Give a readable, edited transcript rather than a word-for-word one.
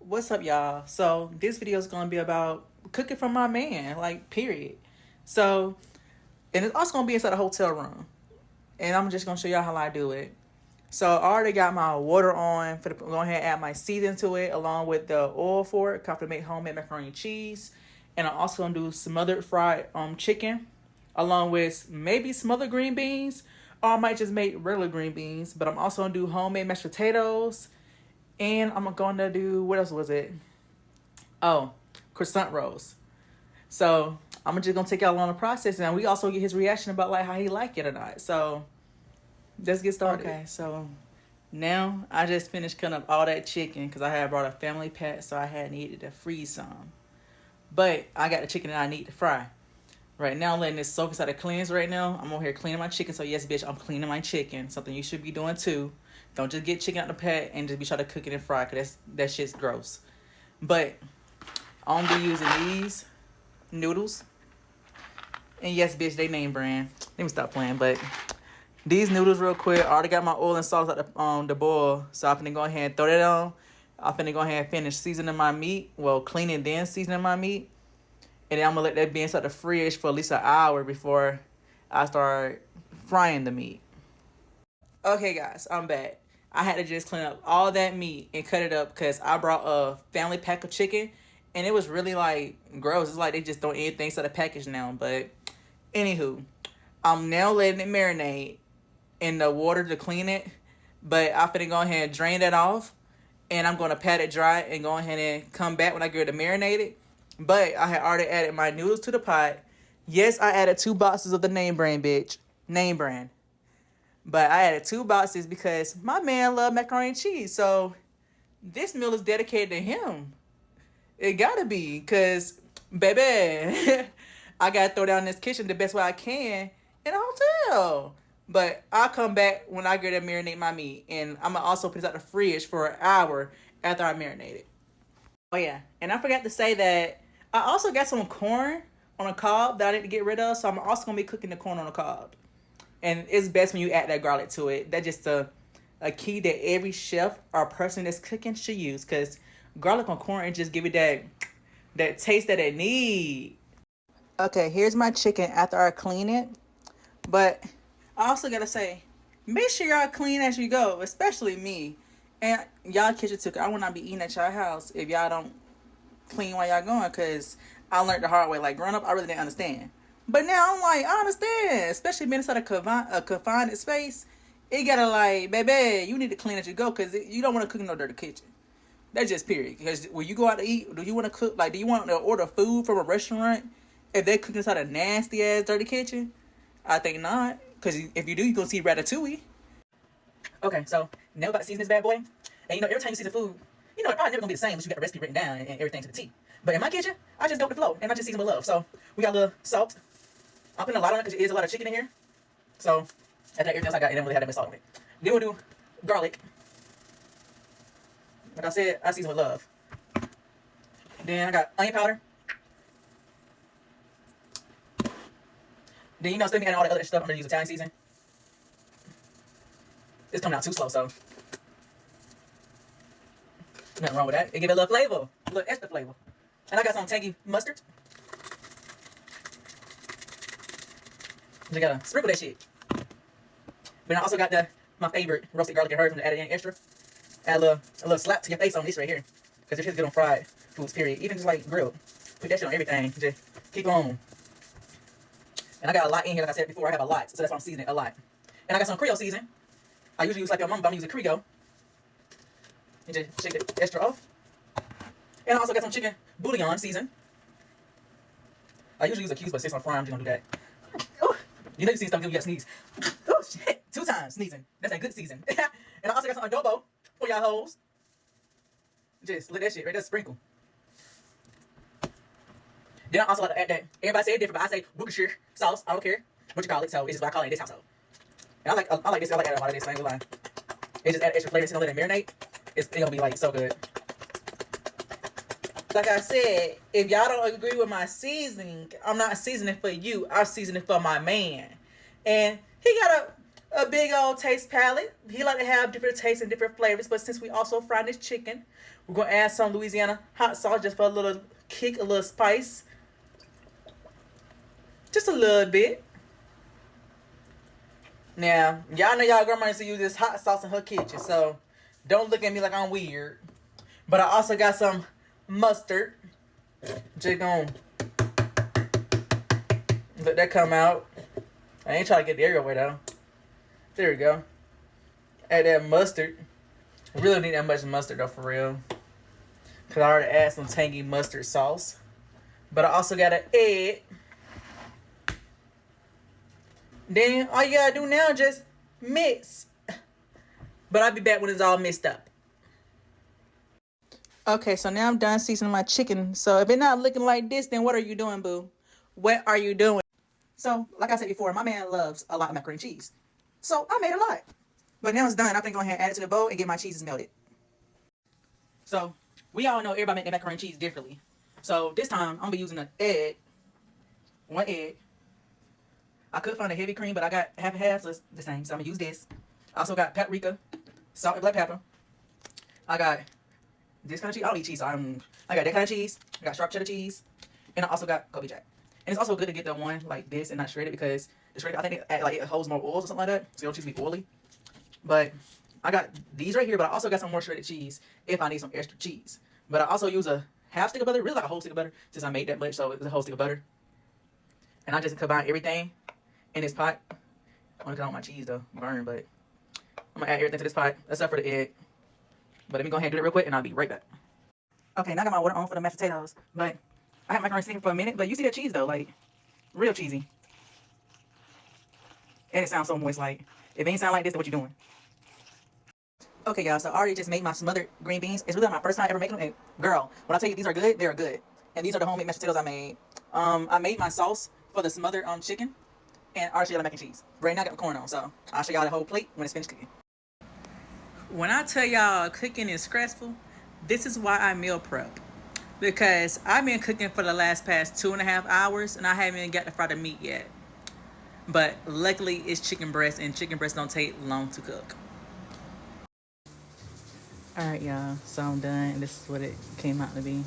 What's up, y'all? So this video is gonna be about cooking for my man, like period. So, and it's also gonna be inside a hotel room, and I'm just gonna show y'all how I do it. So I already got my water on. For the, go ahead and add my seasoning to it, along with the oil for it. Cause to make homemade macaroni and cheese, and I'm also gonna do smothered fried chicken, along with maybe smothered green beans, or I might just make regular green beans. But I'm also gonna do homemade mashed potatoes, and I'm going to do, what else was it? Oh, croissant rolls. So I'm just gonna take y'all along the process, and we also get his reaction about like how he like it or not. So let's get started. Okay, so now I just finished cutting up all that chicken because I had brought a family pack, so I had needed to freeze some. But I got the chicken that I need to fry. Right now, I'm letting this soak inside the cleanse right now. I'm over here cleaning my chicken. So yes, bitch, I'm cleaning my chicken. Something you should be doing too. Don't just get chicken out the pack and just be trying to cook it and fry, because that shit's gross. But I'm gonna be using these noodles. And yes, bitch, they name brand. Let me stop playing. But these noodles real quick. I already got my oil and sauce at the boil. So I'm finna go ahead and throw that on. I'm finna go ahead and finish seasoning my meat. Well, cleaning then seasoning my meat. And then I'm gonna let that be inside the fridge for at least an hour before I start frying the meat. Okay, guys, I'm back. I had to just clean up all that meat and cut it up because I brought a family pack of chicken, and it was really like gross. It's like they just throw anything inside the package now. But anywho, I'm now letting it marinate in the water to clean it. But I'm finna go ahead and drain that off, and I'm gonna pat it dry and go ahead and come back when I get it marinated. But I had already added my noodles to the pot. Yes, I added 2 boxes of the name brand, bitch. Name brand. But I added 2 boxes because my man loved macaroni and cheese. So this meal is dedicated to him. It gotta be. Because, baby, I gotta throw down this kitchen the best way I can in a hotel. But I'll come back when I get to marinate my meat. And I'm gonna also put it out the fridge for an hour after I marinate it. Oh, yeah. And I forgot to say that I also got some corn on a cob that I need to get rid of. So I'm also going to be cooking the corn on a cob. And it's best when you add that garlic to it. That's just a key that every chef or person that's cooking should use. Because garlic on corn just give it that taste that it need. Okay, here's my chicken after I clean it. But I also got to say, make sure y'all clean as you go. Especially me. And y'all kitchen too. I will not be eating at y'all house if y'all don't clean while y'all going. Because I learned the hard way. Like, growing up, I really didn't understand. But now I'm like, I understand. Especially being inside a confined space. It gotta like, baby, you need to clean as you go. Because you don't want to cook in no dirty kitchen. That's just period. Because when you go out to eat, do you want to cook? Like, do you want to order food from a restaurant if they cook inside a nasty-ass dirty kitchen? I think not. Because if you do, you're going to see Ratatouille. Okay, so now about to season this bad boy. And you know, every time you season food, you know, it's probably never gonna be the same unless you got the recipe written down and everything to the T. But in my kitchen, I just go with the flow and I just season with love. So we got a little salt. I'm putting a lot on it because there is a lot of chicken in here. So after everything else I got, it didn't really have that much salt on it. Then we'll do garlic. Like I said, I season with love. Then I got onion powder. Then you know, instead of me adding all the other extra stuff, I'm gonna use Italian seasoning. It's coming out too slow, so nothing wrong with that. It give it a little flavor, a little extra flavor. And I got some tangy mustard. Just gotta sprinkle that shit. But I also got my favorite roasted garlic and herbs to add in extra. Add a little slap to your face on this right here, because this shit's good on fried foods. Period. Even just like grilled. Put that shit on everything. Just keep on. And I got a lot in here. Like I said before, I have a lot, so that's why I'm seasoning a lot. And I got some Creole seasoning. I usually use like your mom, but I'm using Creole. And just shake the extra off. And I also got some chicken bouillon season. I usually use a cube, but since I'm frying, I'm just gonna do that. Ooh. You know you see stuff, you got sneeze. Oh shit! 2 times sneezing. That's a good season. And I also got some adobo for y'all hoes. Just let that shit right there sprinkle. Then I also like to add that. Everybody say it different, but I say Worcestershire sauce. I don't care what you call it, so it's just what I call it in this household. And I like this. I like adding a lot of this. I ain't gonna lie. It just add extra flavor. It's gonna let it marinate. It's gonna be like so good. Like I said, if y'all don't agree with my seasoning, I'm not seasoning for you. I'm seasoning for my man. And he got a big old taste palette. He like to have different tastes and different flavors, but since we also frying this chicken, we're gonna add some Louisiana hot sauce just for a little kick, a little spice. Just a little bit. Now, y'all know y'all grandma used to use this hot sauce in her kitchen, so don't look at me like I'm weird. But I also got some mustard. Just gonna let that come out. I ain't trying to get the area away though. There we go. Add that mustard. Really need that much mustard though, for real. Cause I already add some tangy mustard sauce. But I also got an egg. Then all you gotta do now is just mix. But I'll be back when it's all mixed up. Okay, so now I'm done seasoning my chicken. So if it's not looking like this, then what are you doing, boo? What are you doing? So, like I said before, my man loves a lot of macaroni and cheese. So I made a lot. But now it's done. I'm going to go ahead and add it to the bowl and get my cheeses melted. So, we all know everybody make their macaroni and cheese differently. So this time, I'm going to be using an egg. One egg. I could find a heavy cream, but I got half and half, so it's the same. So I'm going to use this. I also got paprika, salt and black pepper. I got this kind of cheese. I don't eat cheese, so I got that kind of cheese. I got sharp cheddar cheese. And I also got Kobe Jack. And it's also good to get the one like this and not shredded, because the shredded, I think it holds more oils or something like that. So you don't choose to be oily. But I got these right here, but I also got some more shredded cheese if I need some extra cheese. But I also use a half stick of butter, really like a whole stick of butter, since I made that much, so it's a whole stick of butter. And I just combine everything in this pot. I want to cut out my cheese though, burn, but I'm gonna add everything to this pot except for the egg. But let me go ahead and do it real quick, and I'll be right back. Okay, now I got my water on for the mashed potatoes, but I have macaroni steaming for a minute. But you see that cheese though, like real cheesy, and it sounds so moist. Like if it ain't sound like this, then what you doing? Okay, y'all. So I already just made my smothered green beans. It's really my first time ever making them. And girl, when I tell you these are good, they're good. And these are the homemade mashed potatoes I made. I made my sauce for the smothered chicken, and I already show y'all the mac and cheese. Right now I got the corn on, so I'll show y'all the whole plate when it's finished cooking. When I tell y'all cooking is stressful, this is why I meal prep. Because I've been cooking for the past 2.5 hours, and I haven't even got to fry the meat yet. But luckily it's chicken breast, and chicken breasts don't take long to cook. Alright y'all, so I'm done, and this is what it came out to be.